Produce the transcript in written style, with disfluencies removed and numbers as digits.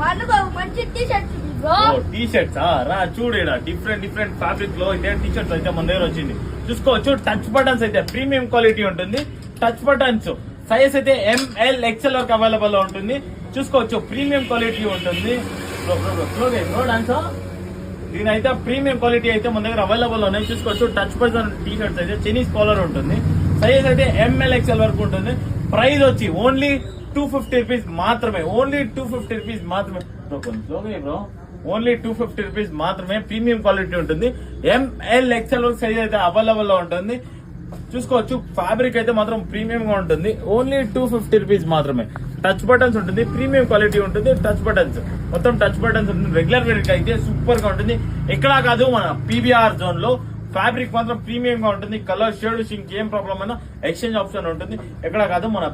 మంచి T shirts T shirts రా చూడు, డిఫరెంట్ ఫ్యాబ్రిక్ లో అయితే టీ షర్ట్స్ అయితే మన దగ్గర వచ్చింది. చూసుకోవచ్చు, టచ్ బటన్స్ అయితే ప్రీమియం క్వాలిటీ ఉంటుంది. టచ్ బటన్స్ సైజ్ అయితే ఎంఎల్ ఎక్స్ఎల్ వరకు అవైలబుల్ లో ఉంటుంది. చూసుకోవచ్చు, ప్రీమియం క్వాలిటీ ఉంటుంది. దీనైతే ప్రీమియం క్వాలిటీ అయితే మన దగ్గర అవైలబుల్ ఉన్నాయి. చూసుకోవచ్చు, టచ్ బటన్ టీ షర్ట్స్ అయితే చైనీస్ కాలర్ ఉంటుంది. సైజ్ అయితే ఎంఎల్ ఎక్స్ఎల్ వరకు ఉంటుంది. ప్రైస్ వచ్చి ఓన్లీ 250 రూపీస్ మాత్రమే. ఓన్లీ 250 రూపీస్ మాత్రమే బ్రో. ఓన్లీ 250 రూపీస్ మాత్రమే. ప్రీమియం క్వాలిటీ ఉంటుంది. ఎంఎల్ ఎక్స్ఎల్ సైజ్ అయితే అవైలబుల్ లో ఉంటుంది. చూసుకోవచ్చు, ఫ్యాబ్రిక్ అయితే మాత్రం ప్రీమియం గా ఉంటుంది. ఓన్లీ 250 రూపీస్ మాత్రమే. టచ్ బటన్స్ ఉంటుంది, ప్రీమియం క్వాలిటీ ఉంటుంది. టచ్ బటన్స్ మొత్తం టచ్ బటన్స్ ఉంటుంది. రెగ్యులర్ వేర్ అయితే సూపర్ గా ఉంటుంది. ఎక్కడా కాదు, మన పీవీఆర్ జోన్ లో ఫ్యాబ్రిక్ మాత్రం ప్రీమియం గా ఉంటుంది. కలర్ షేడ్ ఇంకేం ప్రాబ్లం అయినా ఎక్స్చేంజ్ ఆప్షన్ ఉంటుంది. ఎక్కడా కాదు, మన